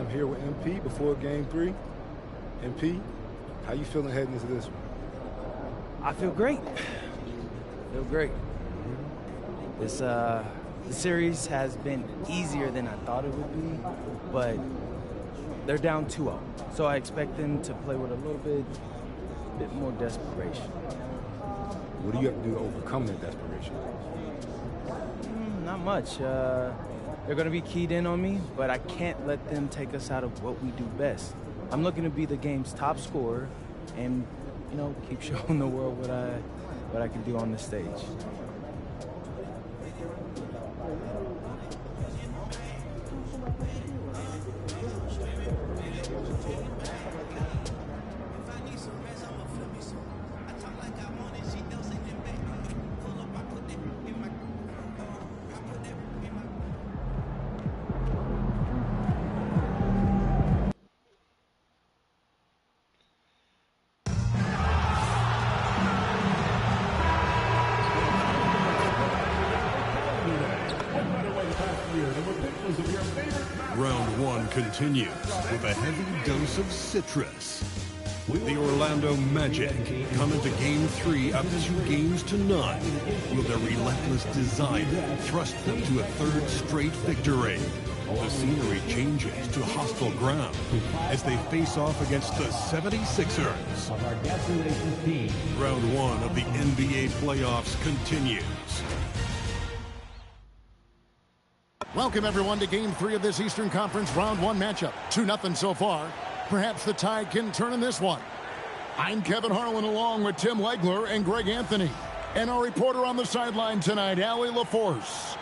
I'm here with MP before Game 3. MP, how you feeling heading into this one? I feel great. I feel great. The series has been easier than I thought it would be, but they're down 2-0. So I expect them to play with a little bit more desperation. What do you have to do to overcome that desperation? Not much. They're going to be keyed in on me, but I can't let them take us out of what we do best. I'm looking to be the game's top scorer and, you know, keep showing the world what I can do on the stage. Round 1 continues with a heavy dose of citrus. The Orlando Magic come into Game 3 up 2-0. Will their relentless desire thrust them to a third straight victory? The scenery changes to hostile ground as they face off against the 76ers. Round 1 of the NBA playoffs continues. Welcome, everyone, to Game 3 of this Eastern Conference Round 1 matchup. 2-0 so far. Perhaps the tide can turn in this one. I'm Kevin Harlan along with Tim Legler and Greg Anthony. And our reporter on the sideline tonight, Allie LaForce.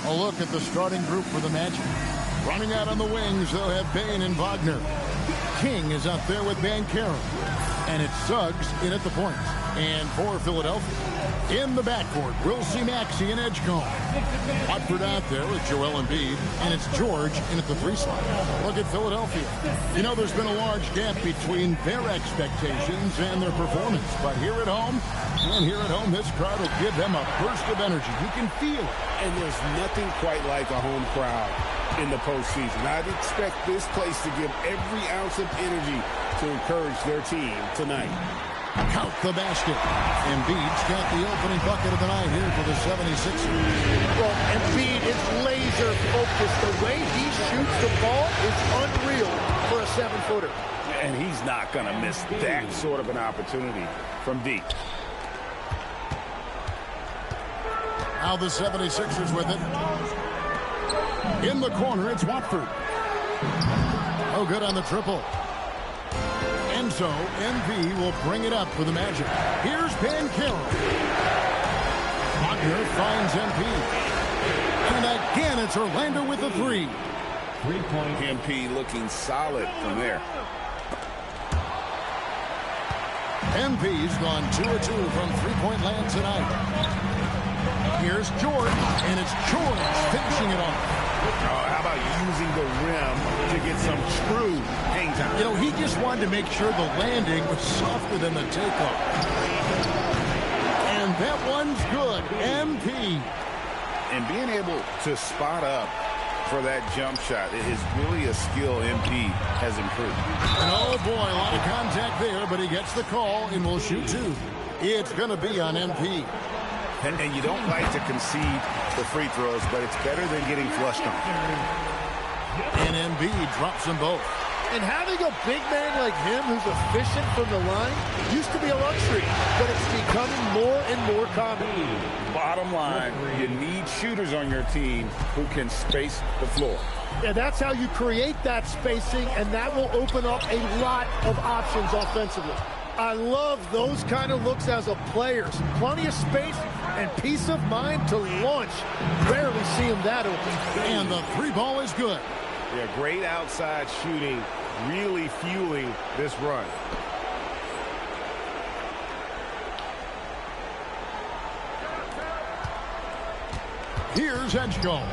A look at the starting group for the Magic. Running out on the wings, they'll have Bane and Wagner. King is out there with MyCAREER. And it's Suggs in at the point. And for Philadelphia, in the backcourt, we'll see Maxey and Edgecombe. Watford out there with Joel Embiid, and it's George in at the 3 slot. Look at Philadelphia. You know, there's been a large gap between their expectations and their performance. But here at home, this crowd will give them a burst of energy. You can feel it. And there's nothing quite like a home crowd in the postseason. I'd expect this place to give every ounce of energy to encourage their team tonight. Count the basket. Embiid's got the opening bucket of the night here for the 76ers. Well, Embiid is laser focused. The way he shoots the ball is unreal for a 7-footer. And he's not going to miss that sort of an opportunity from deep. Now the 76ers with it. In the corner, it's Watford. Oh, good on the triple. And so, MV will bring it up for the Magic. Here's MyCAREER. Wagner finds MP. And again, it's Orlando with the 3. 3-point. MP looking solid from there. MP's gone 2 of 2 from 3-point land tonight. Here's George, and it's George finishing it off. How about using the rim to get some true hang time? You know, he just wanted to make sure the landing was softer than the takeoff. And that one's good. MP. And being able to spot up for that jump shot is really a skill MP has improved. And oh boy, a lot of contact there, but he gets the call and will shoot 2. It's going to be on MP. And you don't like to concede the free throws, but it's better than getting flushed on. And Embiid drops them both. And having a big man like him who's efficient from the line used to be a luxury, but it's becoming more and more common. Bottom line, you need shooters on your team who can space the floor. Yeah, that's how you create that spacing, and that will open up a lot of options offensively. I love those kind of looks as a player. Plenty of space and peace of mind to launch. Rarely see him that open. And the 3 ball is good. Yeah, great outside shooting, really fueling this run. Here's Edgecombe.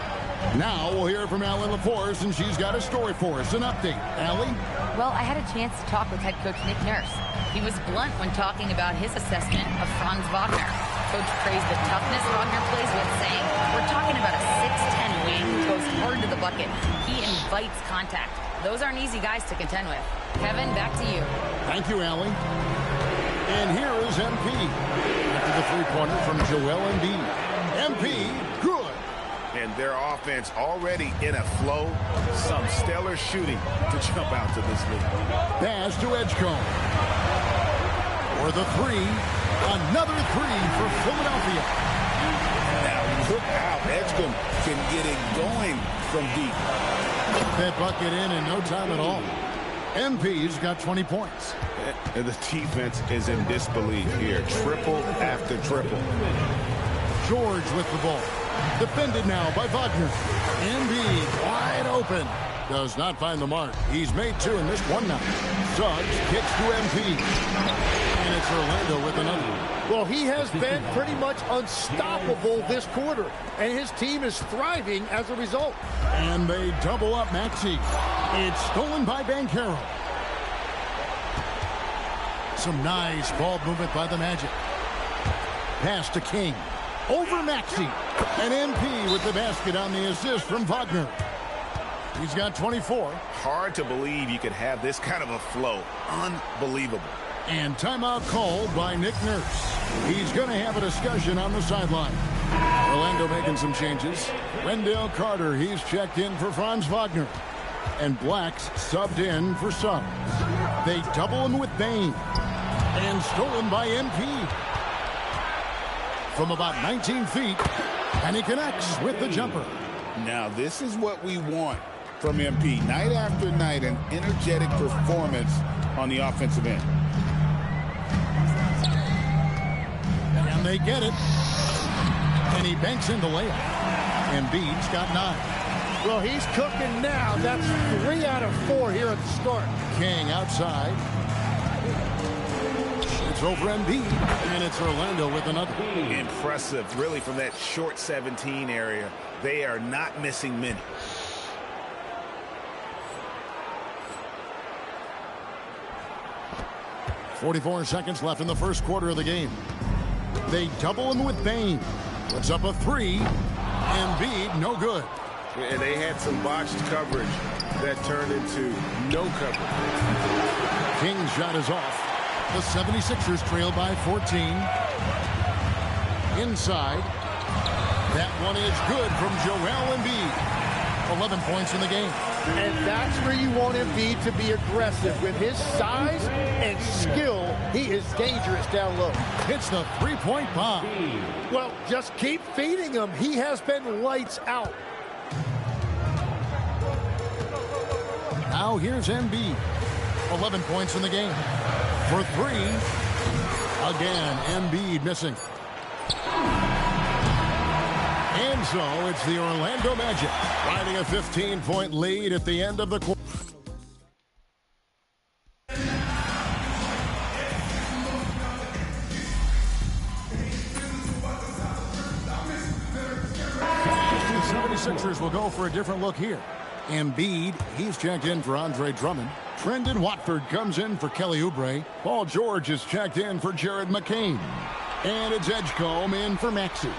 Now we'll hear from Allie LaForce, and she's got a story for us. An update. Allie? Well, I had a chance to talk with head coach Nick Nurse. He was blunt when talking about his assessment of Franz Wagner. Coach praised the toughness Wagner plays with, saying, we're talking about a 6'10 wing who goes hard to the bucket. He invites contact. Those aren't easy guys to contend with. Kevin, back to you. Thank you, Allie. And here is MP. After the three-pointer from Joel Embiid. MP, good. And their offense already in a flow. Some stellar shooting to jump out to this lead. Pass to Edgecombe. For the three. Another three for Philadelphia. Now look how Edgecombe can get it going from deep. That bucket in no time at all. MP's got 20 points. And the defense is in disbelief here. Triple after triple. George with the ball. Defended now by Wagner. Embiid wide open. Does not find the mark. He's made two and missed one now. Suggs kicks to MP. And it's Orlando with another. Well, he has been pretty much unstoppable this quarter, and his team is thriving as a result. And they double up Maxey. It's stolen by Banchero. Some nice ball movement by the Magic. Pass to King. Over Maxey. And MP with the basket on the assist from Wagner. He's got 24. Hard to believe you could have this kind of a flow. Unbelievable. And timeout called by Nick Nurse. He's going to have a discussion on the sideline. Orlando making some changes. Wendell Carter, he's checked in for Franz Wagner. And Black's subbed in for Suggs. They double him with Bain. And stolen by MP. From about 19 feet. And he connects with the jumper. Now this is what we want from MP. Night after night, an energetic performance on the offensive end. And they get it. And he banks in the layup. Embiid's got 9. Well, he's cooking now. That's 3 out of 4 here at the start. King outside. It's over Embiid. And it's Orlando with another. Impressive, really, from that short 17 area. They are not missing many. .44 seconds left in the first quarter of the game. They double him with Bain. Puts up a 3. Embiid, no good. And they had some botched coverage that turned into no coverage. King's shot is off. The 76ers trail by 14. Inside. That one is good from Joel Embiid. 11 points in the game. And that's where you want Embiid to be aggressive. With his size and skill, he is dangerous down low. Hits the three-point bomb. Well, just keep feeding him. He has been lights out. Now here's Embiid. 11 points in the game. For 3. Again, Embiid missing. And so it's the Orlando Magic riding a 15-point lead at the end of the quarter. The 76ers will go for a different look here. Embiid, he's checked in for Andre Drummond. Trendon Watford comes in for Kelly Oubre. Paul George is checked in for Jared McCain. And it's Edgecombe in for Maxey.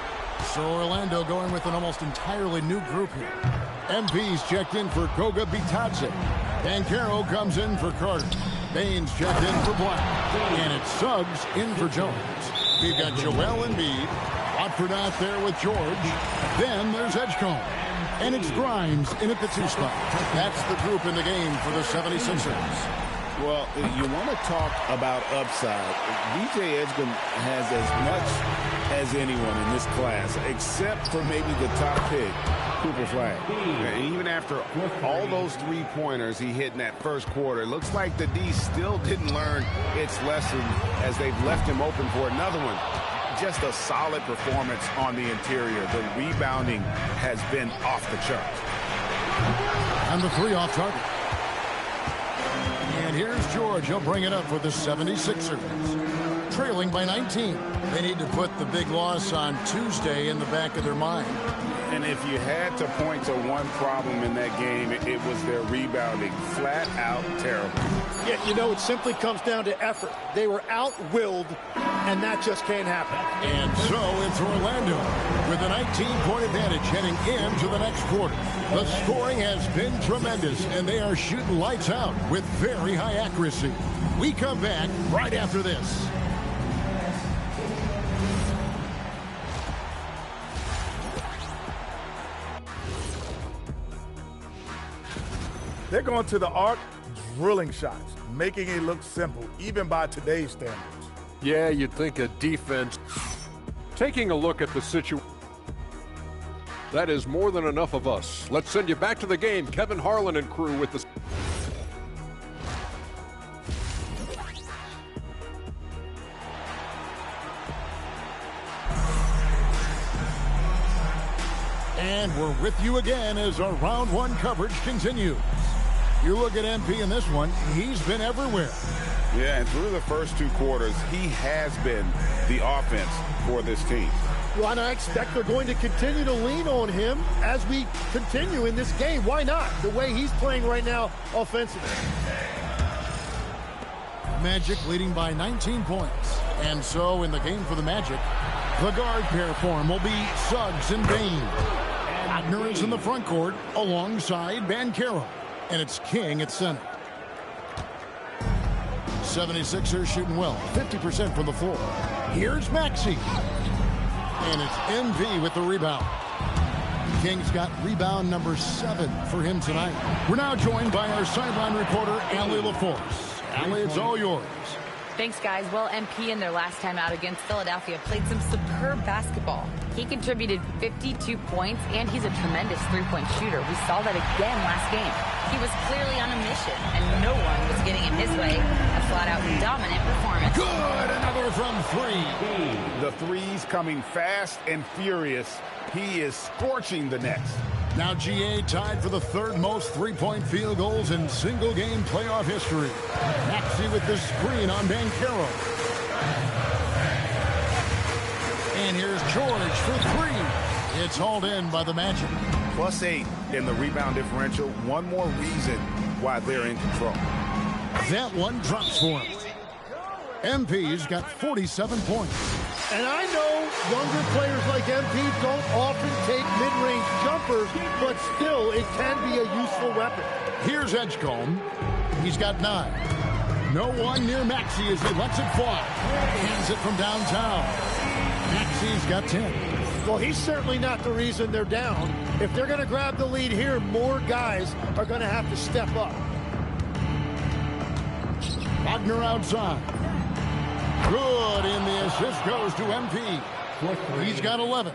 So Orlando going with an almost entirely new group here. MP's checked in for Goga Bitadze. Banchero comes in for Carter. Baines checked in for Black. And it's Suggs in for Jones. We've got Joel Embiid. Watford out there with George. Then there's Edgecombe. And it's Grimes in at the 2 spot. That's the group in the game for the 76ers. Well, you want to talk about upside. DJ Edgecombe has as much as anyone in this class, except for maybe the top pick, Cooper Flag. And even after all those three-pointers he hit in that first quarter, it looks like the D still didn't learn its lesson as they've left him open for another one. Just a solid performance on the interior. The rebounding has been off the charts. And the 3 off target. And here's George. He'll bring it up for the 76ers. Trailing by 19. They need to put the big loss on Tuesday in the back of their mind. And if you had to point to one problem in that game, it was their rebounding. Flat out terrible. Yeah, you know, it simply comes down to effort. They were out-willed, and that just can't happen. And so it's Orlando with a 19-point advantage heading into the next quarter. The scoring has been tremendous, and they are shooting lights out with very high accuracy. We come back right after this. They're going to the arc, drilling shots, making it look simple, even by today's standards. Yeah, you'd think a defense. Taking a look at the situation. That is more than enough of us. Let's send you back to the game. Kevin Harlan and crew with the... And we're with you again as our round one coverage continues. You look at MP in this one, he's been everywhere. Yeah, and through the first two quarters, he has been the offense for this team. Well, and I expect they're going to continue to lean on him as we continue in this game. Why not? The way he's playing right now offensively. Magic leading by 19 points. And so in the game for the Magic, the guard pair for him will be Suggs and Bain. Wagner is in the front court alongside Banchero. And it's King at center. 76ers shooting well, 50% from the floor. Here's Maxey. And it's MV with the rebound. King's got rebound number 7 for him tonight. We're now joined by our sideline reporter, Allie LaForce. Allie, it's all yours. Thanks, guys. Well, MP in their last time out against Philadelphia played some superb basketball. He contributed 52 points, and he's a tremendous three-point shooter. We saw that again last game. He was clearly on a mission, and no one was getting in his way. A flat-out dominant performance. Good! Another from 3. The threes coming fast and furious. He is scorching the nets. Now GA tied for the third most three-point field goals in single-game playoff history. Maxey with the screen on Banchero. And here's George for 3. It's hauled in by the Magic. +8 in the rebound differential. One more reason why they're in control. That one drops for him. MP's got 47 points. And I know younger players like MP don't often take mid-range jumpers, but still, it can be a useful weapon. Here's Edgecombe. He's got 9. No one near Maxey as he lets it fly. Hands it from downtown. Maxey's got 10. Well, he's certainly not the reason they're down. If they're going to grab the lead here, more guys are going to have to step up. Wagner outside. Good, and the assist goes to MP. He's got 11.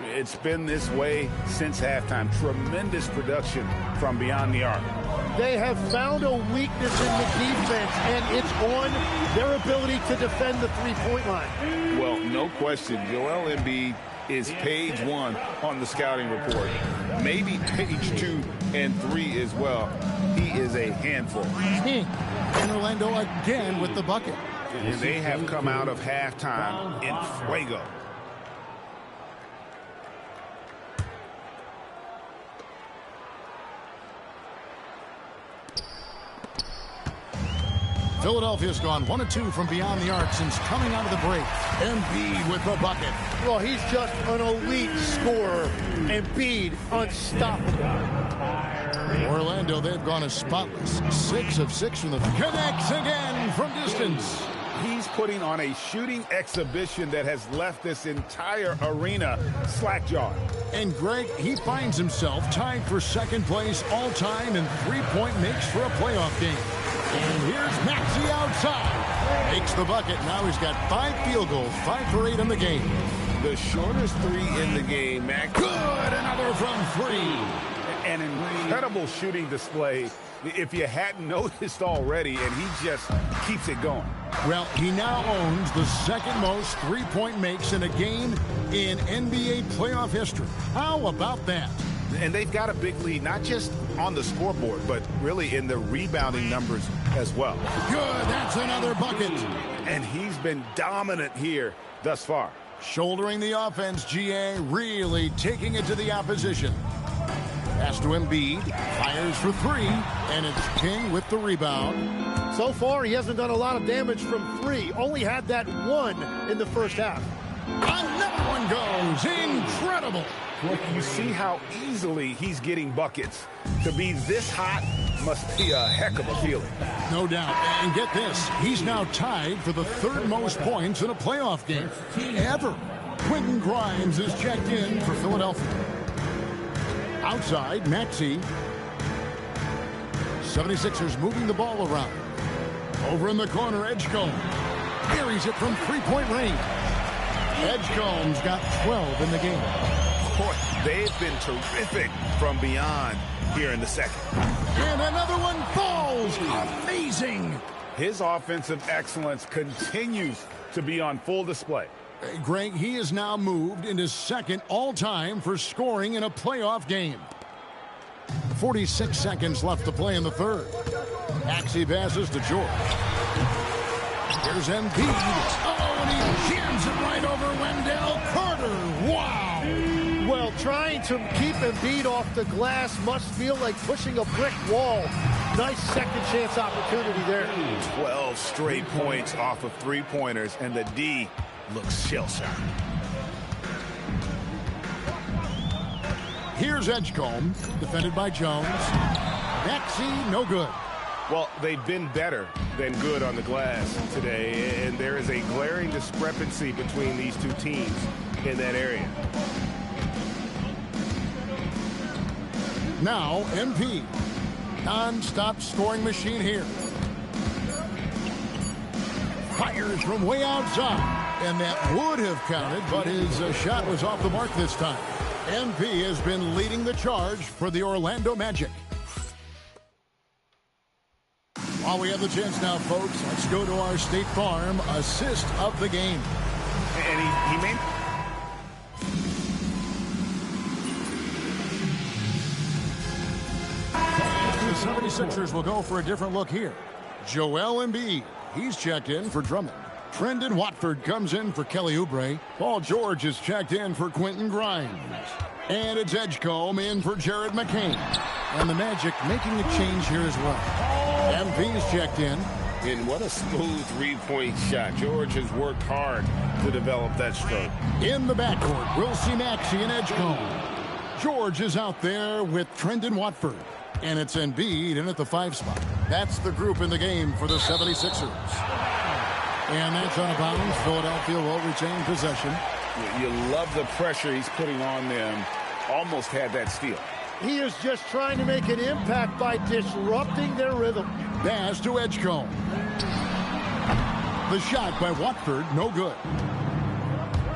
It's been this way since halftime. Tremendous production from beyond the arc. They have found a weakness in the defense, and it's on their ability to defend the three-point line. Well, no question, Joel Embiid is page 1 on the scouting report. Maybe page 2 and 3 as well. He is a handful. King and Orlando again with the bucket. And they have come out of halftime in fuego. Philadelphia's gone 1-2 from beyond the arc since coming out of the break. Embiid with the bucket. Well, he's just an elite scorer. Embiid, unstoppable. Orlando, they've gone as spotless. 6 of 6 from the... Connects again from distance. He's putting on a shooting exhibition that has left this entire arena slack-jawed. And Greg, he finds himself tied for second place all-time in three-point makes for a playoff game. And here's Maxey outside. Makes the bucket. Now he's got 5 field goals, 5 for 8 in the game. The shortest 3 in the game, Max. Good, another from 3. An incredible shooting display, if you hadn't noticed already, and he just keeps it going. Well, he now owns the second most three-point makes in a game in NBA playoff history. How about that? And they've got a big lead, not just on the scoreboard, but really in the rebounding numbers as well. Good, that's another bucket. And he's been dominant here thus far. Shouldering the offense, GA really taking it to the opposition. Pass to Embiid, fires for three, and it's King with the rebound. So far, he hasn't done a lot of damage from three. Only had that one in the first half. Another one goes. Incredible. You see how easily he's getting buckets. To be this hot must be a heck of a feeling. No doubt. And get this, he's now tied for the third most points in a playoff game ever. Quentin Grimes is checked in for Philadelphia. Outside, Maxey. 76ers moving the ball around. Over in the corner, Edgecombe. Carries it from three-point range. Edgecombe's got 12 in the game. Boy, they've been terrific from beyond here in the second. And another one falls. Amazing. His offensive excellence continues to be on full display. Greg, he is now moved into second all-time for scoring in a playoff game. 46 seconds left to play in the third. Maxey passes to George. Here's Embiid. Oh, and he jams it right over Wendell Carter. Wow. Well, trying to keep Embiid off the glass must feel like pushing a brick wall. Nice second chance opportunity there. 12 straight points off of three-pointers, and the D looks shell-shocked. Here's Edgecombe, defended by Jones. Maxey, no good. Well, they've been better than good on the glass today, and there is a glaring discrepancy between these two teams in that area. Now, MP. Non-stop scoring machine here. Fires from way outside. And that would have counted, but his shot was off the mark this time. MP has been leading the charge for the Orlando Magic. While we have the chance now, folks, let's go to our State Farm assist of the game. And he made... The 76ers will go for a different look here. Joel Embiid, he's checked in for Drummond. Trendon Watford comes in for Kelly Oubre. Paul George is checked in for Quentin Grimes. And it's Edgecombe in for Jared McCain. And the Magic making a change here as well. MP's checked in. And what a smooth three-point shot. George has worked hard to develop that stroke. In the backcourt, we'll see Maxey and Edgecombe. George is out there with Trendon Watford. And it's Embiid in at the 5 spot. That's the group in the game for the 76ers. And that's out of bounds. Philadelphia will retain possession. You love the pressure he's putting on them. Almost had that steal. He is just trying to make an impact by disrupting their rhythm. Pass to Edgecombe. The shot by Watford, no good.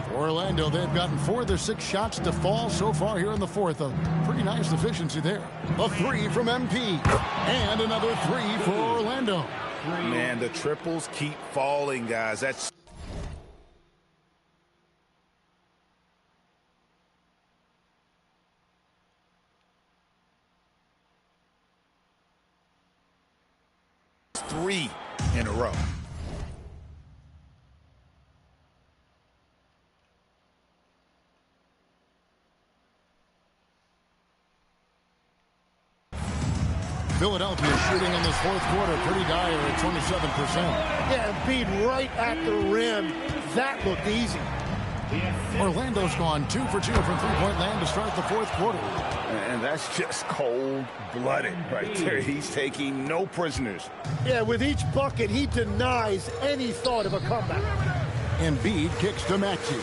For Orlando, they've gotten 4 of their 6 shots to fall so far here in the fourth. A pretty nice efficiency there. A 3 from MP. And another 3 for Orlando. Man, the triples keep falling, guys. That's... three in a row. Philadelphia shooting in this fourth quarter pretty dire at 27%. Yeah, Embiid right at the rim. That looked easy. Orlando's gone 2 for 2 from three-point land to start the fourth quarter. And that's just cold-blooded right there. He's taking no prisoners. Yeah, with each bucket, he denies any thought of a comeback. Embiid kicks to Maxey.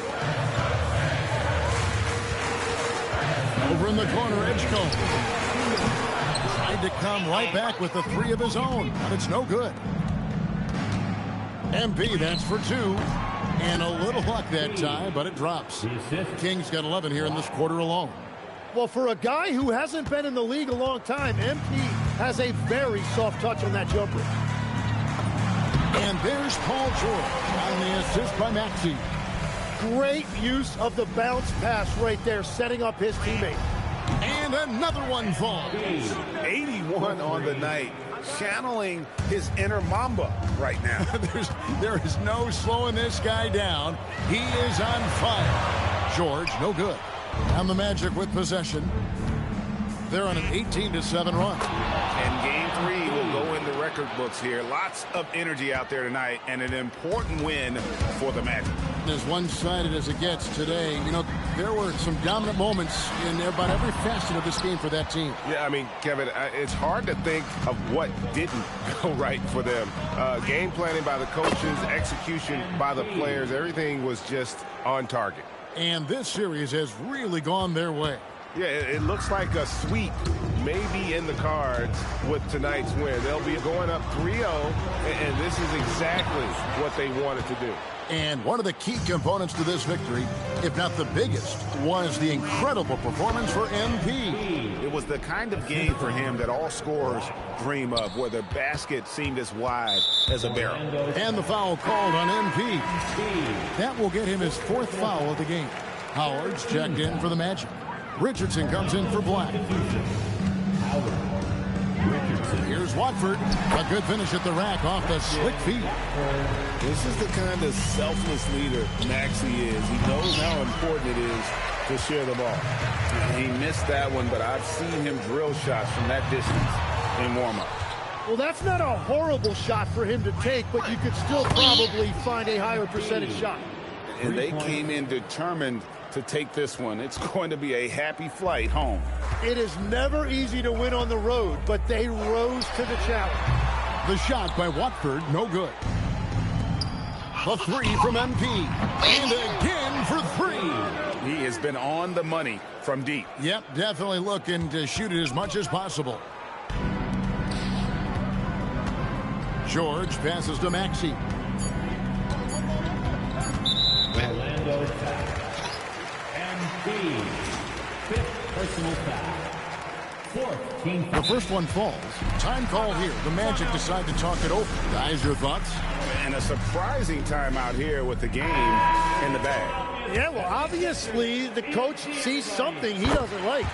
Over in the corner, Edgecombe. Tried to come right back with the 3 of his own, but it's no good. Embiid, that's for 2. And a little luck that time, but it drops. King's got 11 here in this quarter alone. Well, for a guy who hasn't been in the league a long time, MP has a very soft touch on that jumper. And there's Paul George on the assist by Maxey. Great use of the bounce pass right there, setting up his teammate. And another one falls. 81 on the night. channeling his inner Mamba right now. There is no slowing this guy down. He is on fire. George, no good. And the Magic with possession. They're on an 18-7 run. And game 3 will go in the record books here. Lots of energy out there tonight, and an important win for the Magic. As one-sided as it gets today, you know, there were some dominant moments in about every facet of this game for that team. Yeah, I mean, Kevin, it's hard to think of what didn't go right for them. Game planning by the coaches, execution by the players, everything was just on target. And this series has really gone their way. Yeah, it looks like a sweep maybe in the cards with tonight's win. They'll be going up 3-0, and this is exactly what they wanted to do. And one of the key components to this victory, if not the biggest, was the incredible performance for MP. It was the kind of game for him that all scorers dream of, where the basket seemed as wide as a barrel. And the foul called on MP. That will get him his 4th foul of the game. Howard's checked in for the Magic. Richardson comes in for Black. Here's Watford. A good finish at the rack off the slick feet. This is the kind of selfless leader Maxey is. He knows how important it is to share the ball. He missed that one, but I've seen him drill shots from that distance in warm-up. Well, that's not a horrible shot for him to take, but you could still probably find a higher percentage shot. And they came in determined to take this one. It's going to be a happy flight home. It is never easy to win on the road, but they rose to the challenge. The shot by Watford, no good. A 3 from MP. And again for 3. He has been on the money from deep. Yep, definitely looking to shoot it as much as possible. George passes to Maxey. Orlando foul. MP, 5th personal foul. 4th team foul. The first one falls. Time call here. The Magic decide to talk it over. Guys, your thoughts? And a surprising timeout here with the game in the bag. Yeah, well, obviously the coach sees something he doesn't like.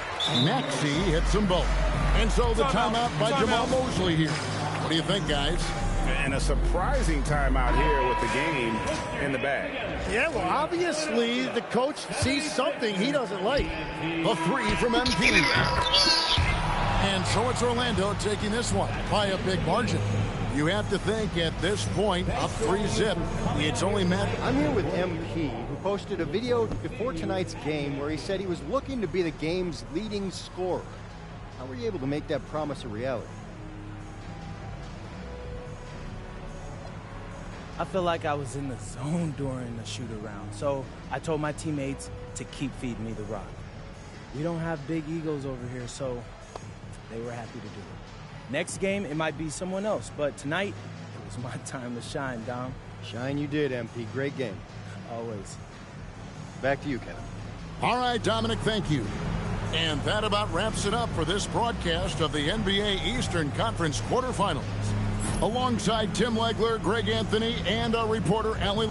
Maxey hits them both. And so the timeout by Jamal Mosley here. What do you think, guys? And a surprising timeout here with the game in the bag. Yeah, well, obviously the coach sees something he doesn't like. A 3 from MP. And so it's Orlando taking this one by a big margin. You have to think at this point, up 3-zip, it's only met. I'm here with MP, who posted a video before tonight's game where he said he was looking to be the game's leading scorer. How were you able to make that promise a reality? I feel like I was in the zone during the shoot-around, so I told my teammates to keep feeding me the rock. We don't have big egos over here, so they were happy to do it. Next game, it might be someone else, but tonight, it was my time to shine, Dom. Shine you did, MP. Great game. Always. Back to you, Kevin. All right, Dominic, thank you. And that about wraps it up for this broadcast of the NBA Eastern Conference quarterfinals. Alongside Tim Legler, Greg Anthony, and our reporter, Allie.